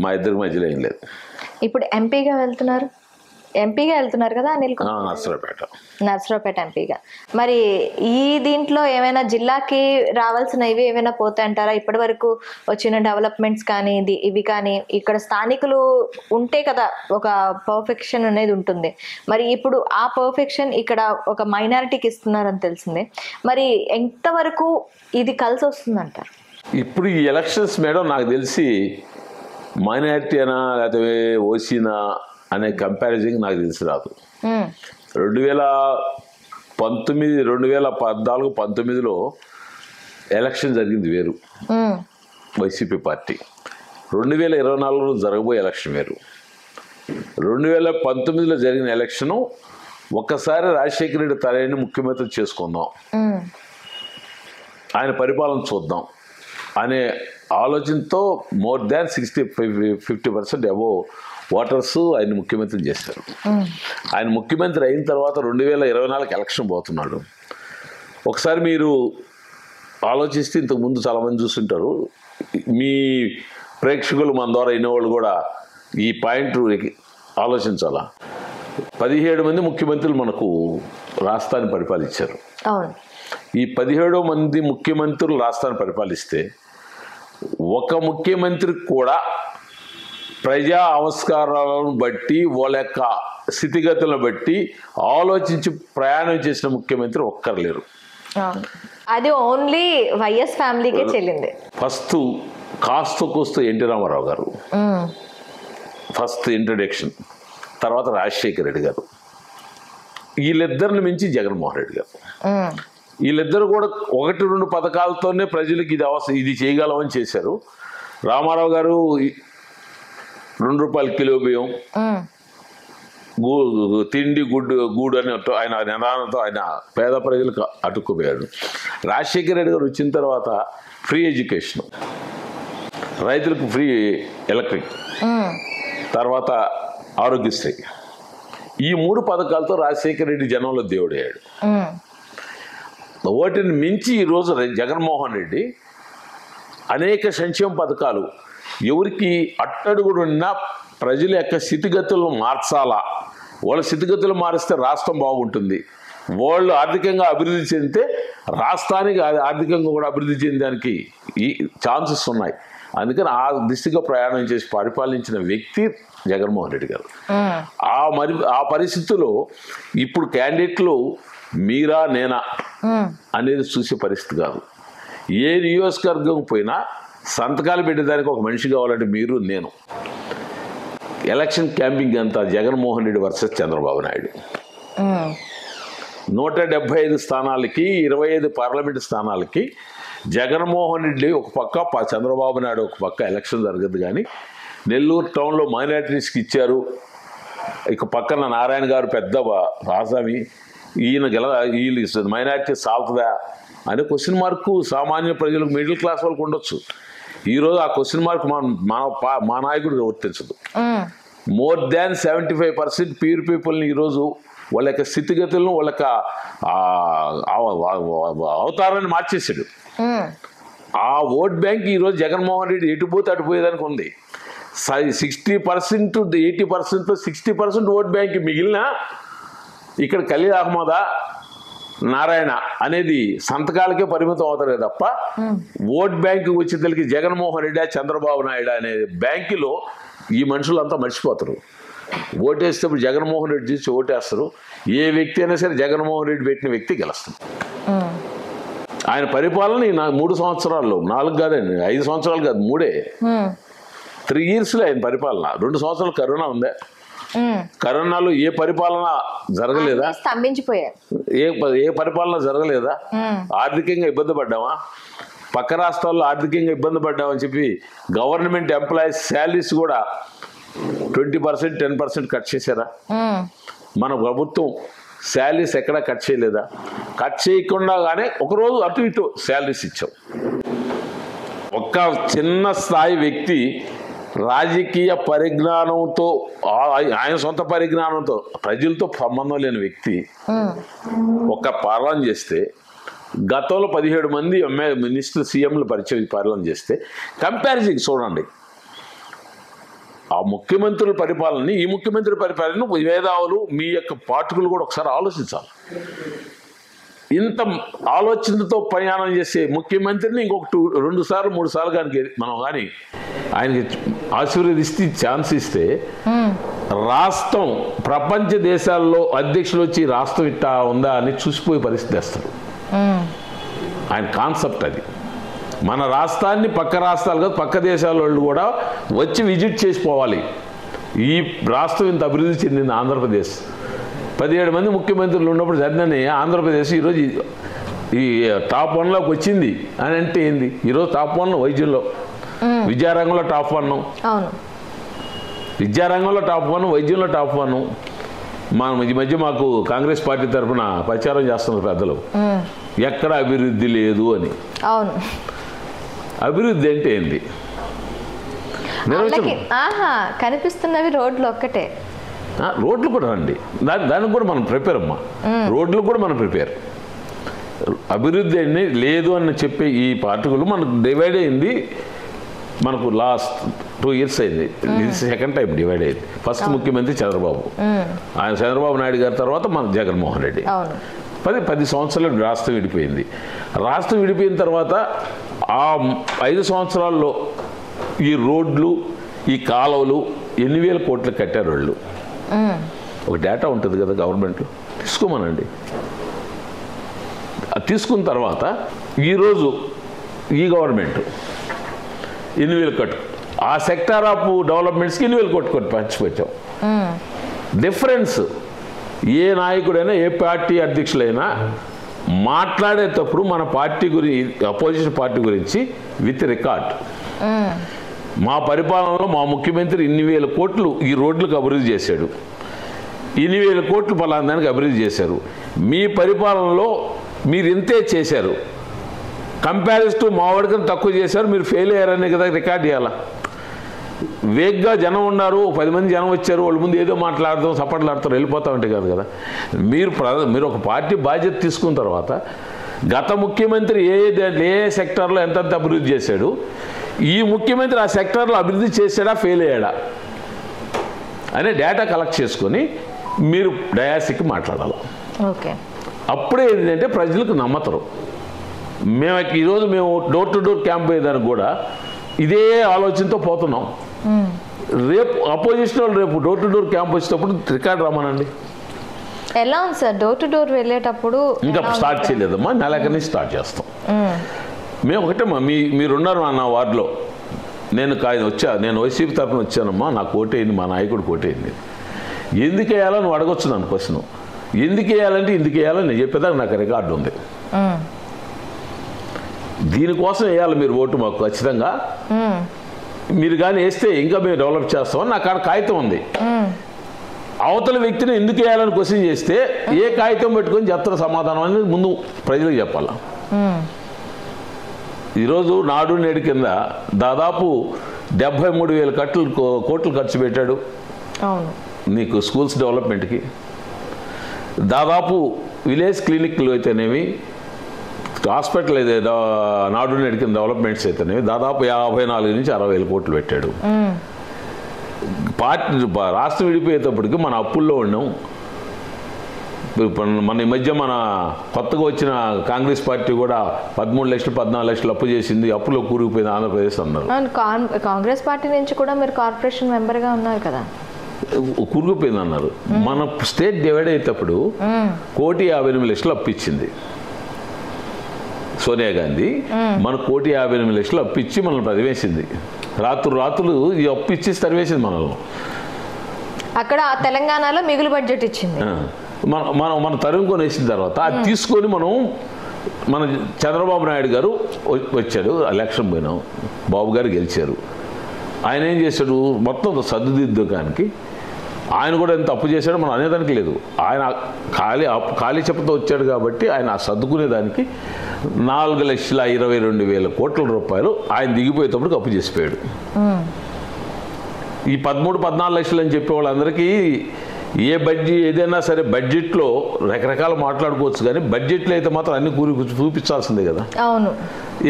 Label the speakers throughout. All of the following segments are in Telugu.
Speaker 1: మా ఇద్దరికి మధ్యలో ఏం లేదు.
Speaker 2: ఇప్పుడు ఎంపీగా వెళ్తున్నారు కదా అనిల్ కుమార్, నర్సరావుపేట ఎంపీగా. మరి ఈ దీంట్లో ఏమైనా జిల్లాకి రావాల్సినవి ఏమైనా పోతాయంటారా? ఇప్పటి వరకు వచ్చిన డెవలప్మెంట్స్ కానీ ఇవి కానీ ఇక్కడ స్థానికులు ఉంటే కదా ఒక పర్ఫెక్షన్ అనేది ఉంటుంది. మరి ఇప్పుడు ఆ పర్ఫెక్షన్ ఇక్కడ ఒక మైనారిటీకి ఇస్తున్నారని తెలిసిందే. మరి ఎంతవరకు ఇది కలిసి వస్తుందంటారు?
Speaker 1: ఇప్పుడు ఈ ఎలక్షన్స్ మేడం నాకు తెలిసి మైనారిటీ అనా లేకపోతే ఓసీనా అనే కంపారిజన్ నాకు తెలిసి రాదు. 2014-19 ఎలక్షన్ జరిగింది వేరు, వైసీపీ పార్టీ. 2024లో జరగబోయే ఎలక్షన్ వేరు. 2019లో జరిగిన ఎలక్షను ఒక్కసారి రాజశేఖర రెడ్డి తనని ముఖ్యమంత్రి చేసుకుందాం, ఆయన పరిపాలన చూద్దాం అనే ఆలోచనతో మోర్ దాన్ 50% అబోవ్ ఓటర్స్ ఆయన ముఖ్యమంత్రి చేశారు. ఆయన ముఖ్యమంత్రి అయిన తర్వాత 2024 ఎలక్షన్ పోతున్నాడు. ఒకసారి మీరు ఆలోచిస్తే ఇంతకుముందు చాలామంది చూస్తుంటారు, మీ ప్రేక్షకులు మన ద్వారా వినేవాళ్ళు కూడా ఈ పాయింట్ ఆలోచించాలా. 17 మంది ముఖ్యమంత్రులు మనకు రాష్ట్రాన్ని పరిపాలించారు. ఈ 17 మంది ముఖ్యమంత్రులు రాష్ట్రాన్ని పరిపాలిస్తే ఒక ముఖ్యమంత్రికి కూడా ప్రజా ఆవిష్కారాలను బట్టి వాళ్ళ యొక్క స్థితిగతులను బట్టి ఆలోచించి ప్రయాణం చేసిన ముఖ్యమంత్రి ఒక్కరు లేరు.
Speaker 2: అది ఓన్లీ వైఎస్ ఫ్యామిలీకే చెల్లింది.
Speaker 1: ఫస్ట్ కూస్తూ ఎన్టీ రామారావు గారు ఫస్ట్ ఇంట్రడక్షన్, తర్వాత రాజశేఖర రెడ్డి గారు, వీళ్ళిద్దరిని మించి జగన్మోహన్ రెడ్డి గారు. వీళ్ళిద్దరు కూడా 1-2 పథకాలతోనే ప్రజలకు ఇది చేయగలమని చేశారు. రామారావు గారు ₹2 కిలో బియ్యం, తిండి గూడు అని ఆయన నినాదంతో ఆయన పేద ప్రజలకు అటుక్కుపోయాడు. రాజశేఖర రెడ్డి గారు వచ్చిన తర్వాత ఫ్రీ ఎడ్యుకేషన్, రైతులకు ఫ్రీ ఎలక్ట్రిక్, తర్వాత ఆరోగ్యశ్రీ, ఈ 3 పథకాలతో రాజశేఖర రెడ్డి జనంలో దేవుడయ్యాడు. వాటిని మించి ఈరోజు జగన్మోహన్ రెడ్డి అనేక సంక్షేమ పథకాలు ఎవరికి అట్టడుగుడున్న ప్రజల యొక్క స్థితిగతులను మార్చాలా, వాళ్ళ స్థితిగతులు మారిస్తే రాష్ట్రం బాగుంటుంది, వాళ్ళు ఆర్థికంగా అభివృద్ధి చెందితే రాష్ట్రానికి ఆర్థికంగా కూడా అభివృద్ధి చెందడానికి ఈ ఛాన్సెస్ ఉన్నాయి. అందుకని ఆ దిశగా ప్రయాణం చేసి పరిపాలించిన వ్యక్తి జగన్మోహన్ రెడ్డి గారు. ఆ పరిస్థితుల్లో ఇప్పుడు క్యాండిడేట్లు మీరా నేనా అనేది చూసే పరిస్థితి కాదు. ఏ నియోజకవర్గం పోయినా సంతకాలు పెట్టేదానికి ఒక మనిషి కావాలంటే మీరు నేను. ఎలక్షన్ క్యాంపింగ్ అంతా జగన్మోహన్ రెడ్డి వర్సెస్ చంద్రబాబు నాయుడు. 175 స్థానాలకి 25 పార్లమెంటు స్థానాలకి జగన్మోహన్ రెడ్డి ఒక పక్క, చంద్రబాబు నాయుడు ఒక పక్క ఎలక్షన్ జరగదు. కానీ నెల్లూరు టౌన్లో మైనారిటీస్కి ఇచ్చారు, ఇక పక్కన నారాయణ గారు పెద్ద రాజామి, వీళ్ళు మైనారిటీ సాల్తుందా అనే క్వశ్చన్ మార్కు సామాన్య ప్రజలకు, మిడిల్ క్లాస్ వాళ్ళకు ఉండొచ్చు. ఈరోజు ఆ క్వశ్చన్ మార్క్ మా నాయకుడు వర్తించదు. మోర్ దాన్ 75% ప్యూర్ పీపుల్ని ఈరోజు వాళ్ళ యొక్క స్థితిగతులను, వాళ్ళ యొక్క అవతారాన్ని మార్చేసాడు. ఆ ఓట్ బ్యాంక్ ఈరోజు జగన్మోహన్ రెడ్డి ఎటుపోతే అటుపోయేదానికి ఉంది. 60% 80%, 60% ఓట్ బ్యాంక్ మిగిలిన ఇక్కడ ఖలీల్ అహ్మదా, నారాయణ అనేది సంతకాలకే పరిమితం అవుతారే తప్ప ఓట్ బ్యాంకు వచ్చేసరికి జగన్మోహన్ రెడ్డి, చంద్రబాబు నాయుడు అనే బ్యాంకులో ఈ మనుషులంతా మర్చిపోతారు. ఓటేసేటప్పుడు జగన్మోహన్ రెడ్డి చూసి ఓటేస్తారు. ఏ వ్యక్తి అయినా సరే జగన్మోహన్ రెడ్డి పెట్టిన వ్యక్తి గెలుస్తుంది. ఆయన పరిపాలన 3 సంవత్సరాల్లో, 4 కాదండి, 5 సంవత్సరాలు కాదు, 3 ఇయర్స్లో ఆయన పరిపాలన. 2 సంవత్సరాలు కరోనా ఉందే, కరోనాలో ఏ పరిపాలన జరగలేదా?
Speaker 2: స్తంభించిపోయారు.
Speaker 1: ఏ పరిపాలన జరగలేదా? ఆర్థికంగా ఇబ్బంది పడ్డామా? పక్క రాష్ట్రాల్లో ఆర్థికంగా ఇబ్బంది పడ్డామని చెప్పి గవర్నమెంట్ ఎంప్లాయీస్ శాలరీస్ కూడా 20%, 10% కట్ చేశారా? మన ప్రభుత్వం శాలరీస్ ఎక్కడా కట్ చేయలేదా? కట్ చేయకుండానే ఒకరోజు అటు ఇటు శాలరీస్ ఇచ్చాం. ఒక్క చిన్న స్థాయి వ్యక్తి రాజకీయ పరిజ్ఞానంతో, ఆయన సొంత పరిజ్ఞానంతో, ప్రజలతో సంబంధం లేని వ్యక్తి ఒక పాలన చేస్తే, గతంలో 17 మంది మినిస్టర్, సీఎంలు పరిచయం పాలన చేస్తే కంపారిజన్ చూడండి. ఆ ముఖ్యమంత్రుల పరిపాలనని ఈ ముఖ్యమంత్రి పరిపాలన మేధావులు మీ యొక్క పాఠకులు కూడా ఒకసారి ఆలోచించాలి. ఇంత ఆలోచనతో ప్రయాణం చేసే ముఖ్యమంత్రిని ఇంకొక 2 సార్లు 3 సార్లు కానీ మనం కానీ ఆయనకి ఆశీర్వదిస్తే ఛాన్స్ ఇస్తే రాష్ట్రం ప్రపంచ దేశాల్లో అధ్యక్షులు వచ్చి రాష్ట్రం ఇట్టా ఉందా అని చూసిపోయే పరిస్థితి తెస్తారు. ఆయన కాన్సెప్ట్ అది. మన రాష్ట్రాన్ని పక్క రాష్ట్రాలు కాదు పక్క దేశాల వాళ్ళు కూడా వచ్చి విజిట్ చేసిపోవాలి. ఈ రాష్ట్రం ఇంత అభివృద్ధి చెందింది ఆంధ్రప్రదేశ్. 17 మంది ముఖ్యమంత్రులు ఉన్నప్పుడు జరిగినని ఆంధ్రప్రదేశ్ ఈరోజు ఈ టాప్ 1లోకి వచ్చింది అని అంటే ఏంది? ఈరోజు టాప్ 1 వైద్యంలో, విద్యారంగంలో టాప్ 1, విద్యారంగంలో టాప్ 1, వైద్యంలో టాప్ 1. ఈ మధ్య మాకు కాంగ్రెస్ పార్టీ తరఫున ప్రచారం చేస్తున్నారు పెద్దలు, ఎక్కడ అభివృద్ధి లేదు అని. అభివృద్ధి అంటే ఏంటి?
Speaker 2: కనిపిస్తున్నవి రోడ్లు ఒక్కటే.
Speaker 1: రోడ్లు కూడా రండి, దానికి కూడా మనం ప్రిపేర్ అమ్మా. రోడ్లు కూడా మనం ప్రిపేర్. అభివృద్ధి అని లేదు అని చెప్పే ఈ పార్టీలు మనకు డివైడ్ అయింది. మనకు లాస్ట్ 2 years అయింది. ఇది సెకండ్ టైం డివైడ్ అయింది. ఫస్ట్ ముఖ్యమంత్రి చంద్రబాబు, ఆయన చంద్రబాబు నాయుడు గారి తర్వాత మన జగన్మోహన్ రెడ్డి. 10 సంవత్సరాలు రాష్ట్రం విడిపోయింది. రాష్ట్రం విడిపోయిన తర్వాత ఆ 5 సంవత్సరాల్లో ఈ రోడ్లు, ఈ కాలువలు ఎన్ని వేల కోట్లు కట్టారు వాళ్ళు. ఒక డేటా ఉంటుంది కదా గవర్నమెంట్లో, తీసుకోమనండి. తీసుకున్న తర్వాత ఈరోజు ఈ గవర్నమెంట్ ఎన్ని వేలు కట్టు, ఆ సెక్టార్ ఆఫ్ డెవలప్మెంట్స్కి ఎన్ని వేలు కొట్టుకొని పంచిపెట్టాం. డిఫరెన్స్ ఏ నాయకుడైనా ఏ పార్టీ అధ్యక్షులైనా మాట్లాడేటప్పుడు మన పార్టీ గురించి, అపోజిషన్ పార్టీ గురించి విత్ రికార్డ్, మా పరిపాలనలో మా ముఖ్యమంత్రి ఇన్ని వేల కోట్లు ఈ రోడ్లకు అభివృద్ధి చేశాడు, ఇన్ని వేల కోట్లు పలానానికి అభివృద్ధి చేశారు, మీ పరిపాలనలో మీరు ఇంతే చేశారు, కంపారిజన్ టు మా వాడికని తక్కువ చేశారు, మీరు ఫెయిల్ అయ్యారనే కదా రికార్డ్ చేయాలా. వేగ్గా జనం ఉన్నారు, 10 మంది జనం వచ్చారు, వాళ్ళ ముందు ఏదో మాట్లాడతాం, సపట్లాడతారు, వెళ్ళిపోతా ఉంటే కాదు కదా. మీరు ఒక పార్టీ బాధ్యత తీసుకున్న తర్వాత గత ముఖ్యమంత్రి ఏ సెక్టార్లో ఎంతంత అభివృద్ధి చేశాడు, ఈ ముఖ్యమంత్రి ఆ సెక్టార్లో అభివృద్ధి చేశాడా ఫెయిల్ అయ్యాడా అనే డేటా కలెక్ట్ చేసుకొని మీరు డయాసిక్కి మాట్లాడాలి. అప్పుడే ఏంటంటే ప్రజలకు నమ్మతారు. ఈరోజు మేము డోర్ టు డోర్ క్యాంప్ అయ్యేదానికి కూడా ఇదే ఆలోచనతో పోతున్నాం. రేపు అపోజిషన్ వాళ్ళు రేపు డోర్ టు డోర్ క్యాంప్ వచ్చేటప్పుడు రికార్డ్ రమ్మనండి.
Speaker 2: ఎలా ఉంది సార్ డోర్ టు డోర్ వెళ్ళేటప్పుడు?
Speaker 1: ఇంకా స్టార్ట్ చేయలేదమ్మా, నెలకి నుంచి స్టార్ట్ చేస్తాం. మేము ఒకటేమ్మా, మీరున్నారు నా వార్డులో, నేను వైసీపీ తరఫున వచ్చానమ్మా, నాకు ఓటేయింది, మా నాయకుడికి ఓటేయింది, ఎందుకు వేయాలో నువ్వు అడగొచ్చు నన్ను క్వశ్చన్. ఎందుకు వేయాలంటే ఎందుకు వేయాలని నేను చెప్పేదానికి నాకు రికార్డు ఉంది. దీనికోసం వేయాలి మీరు ఓటు మాకు ఖచ్చితంగా. మీరు కానీ వేస్తే ఇంకా మేము డెవలప్ చేస్తామని నాకు అక్కడ కాగితం ఉంది. అవతల వ్యక్తిని ఎందుకు వేయాలని క్వశ్చన్ చేస్తే ఏ కాగితం పెట్టుకొని చెప్తారు సమాధానం అనేది ముందు ప్రజలకు చెప్పాల. ఈరోజు నాడు నేడు కింద దాదాపు 73,000 కోట్లు ఖర్చు పెట్టాడు నీకు స్కూల్స్ డెవలప్మెంట్కి. దాదాపు విలేజ్ క్లినిక్లు అయితేనేవి, హాస్పిటల్ అయితే నాడు నేడు కింద డెవలప్మెంట్స్ అయితేనేవి దాదాపు 54 నుంచి 60,000 కోట్లు పెట్టాడు. రాష్ట్రం విడిపోయేటప్పటికి మన అప్పుల్లో ఉన్నాం. మన ఈ మధ్య మన కొత్తగా వచ్చిన కాంగ్రెస్ పార్టీ కూడా 13 లక్షలు 14 లక్షలు అప్పు చేసింది, అప్పులో కూరుకుపోయింది ఆంధ్రప్రదేశ్ అన్నారు.
Speaker 2: కాంగ్రెస్ పార్టీ నుంచి కూడా మీరు కార్పొరేషన్ మెంబర్గా ఉన్నారు కదా,
Speaker 1: కూరుకుపోయింది అన్నారు. మన స్టేట్ డివైడ్ అయ్యేటప్పుడు 1,58,00,000 అప్పు ఇచ్చింది సోనియా గాంధీ. మన 1,58,00,000 అప్పు ఇచ్చి మనల్ని తరివేసింది. రాత్రులు ఈ అప్పు ఇచ్చి తరివేసింది మనల్ని.
Speaker 2: అక్కడ తెలంగాణలో మిగులు బడ్జెట్ ఇచ్చింది.
Speaker 1: మన తరుముకొని వేసిన తర్వాత అది తీసుకొని మన చంద్రబాబు నాయుడు గారు వచ్చాడు, ఎలక్షన్ పోయినాం, బాబు గారు గెలిచారు. ఆయన ఏం చేశాడు, మొత్తం సర్దుదిద్దడానికి ఆయన కూడా ఎంత అప్పు చేశాడో మనం అనేదానికి లేదు. ఆయన ఖాళీ చెప్పతో వచ్చాడు కాబట్టి ఆయన సర్దుకునేదానికి 4,22,000 కోట్ల రూపాయలు ఆయన దిగిపోయేటప్పుడు అప్పు చేసిపోయాడు. ఈ 13-14 లక్షలు అని చెప్పే వాళ్ళందరికీ ఏదైనా సరే బడ్జెట్లో రకరకాలు మాట్లాడుకోవచ్చు, కానీ బడ్జెట్లో అయితే మాత్రం అన్ని చూపించాల్సిందే కదా.
Speaker 2: అవును,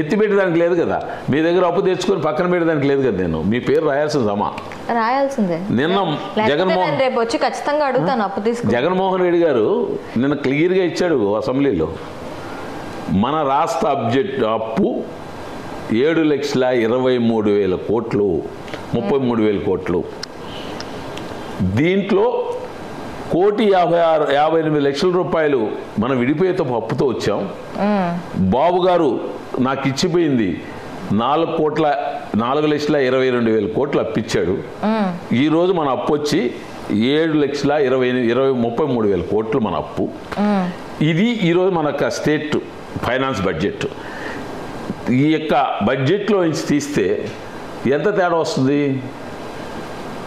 Speaker 1: ఎత్తి పెట్టేదానికి లేదు కదా. మీ దగ్గర అప్పు తెచ్చుకొని పక్కన పెట్టేదానికి లేదు కదా. నేను మీ పేరు రాయాల్సిన సమా
Speaker 2: రాయాల్సిందే.
Speaker 1: నిన్న జగన్మోహన్
Speaker 2: రేపు వచ్చి ఖచ్చితంగా అడుగుతాను అప్పు తీసుకు.
Speaker 1: జగన్మోహన్ రెడ్డి గారు నిన్న క్లియర్గా ఇచ్చాడు అసెంబ్లీలో, మన రాష్ట్ర అప్పు 7,23,000 కోట్లు, 33,000 కోట్లు. దీంట్లో 1,58,00,000 రూపాయలు మనం విడిపోయేతో అప్పుతో వచ్చాం. బాబు గారు నాకు ఇచ్చిపోయింది 4,22,000 కోట్లు అప్పిచ్చాడు. ఈరోజు మన అప్పు వచ్చి 7,33,000 కోట్లు మన అప్పు. ఇది ఈరోజు మన స్టేట్ ఫైనాన్స్ బడ్జెట్. ఈ యొక్క బడ్జెట్లో నుంచి తీస్తే ఎంత తేడా వస్తుంది?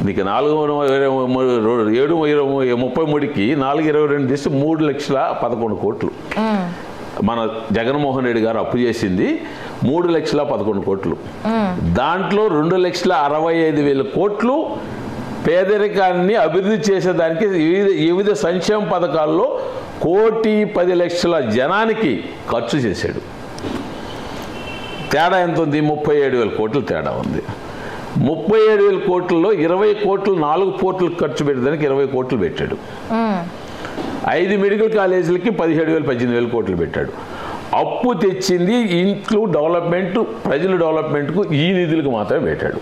Speaker 1: నీకు 7,33కి 4,22 తీస్తే 3,11,000 కోట్లు. మన జగన్మోహన్ రెడ్డి గారు అప్పు చేసింది 3,11,000 కోట్లు. దాంట్లో 2,65,000 కోట్లు పేదరికాన్ని అభివృద్ధి చేసేదానికి వివిధ సంక్షేమ పథకాల్లో 1,10,00,000 జనానికి ఖర్చు చేశాడు. తేడా ఎంత ఉంది? 37,000 కోట్లు తేడా ఉంది. 37,000 కోట్లలో 20 కోట్లు 4 పోర్టులకు ఖర్చు పెట్టడానికి 20 కోట్లు పెట్టాడు. 5 మెడికల్ కాలేజీలకి 17,000 18,000 కోట్లు పెట్టాడు. అప్పు తెచ్చింది ఇంట్లో డెవలప్మెంట్, ప్రజల డెవలప్మెంట్కు ఈ నిధులకు మాత్రమే పెట్టాడు.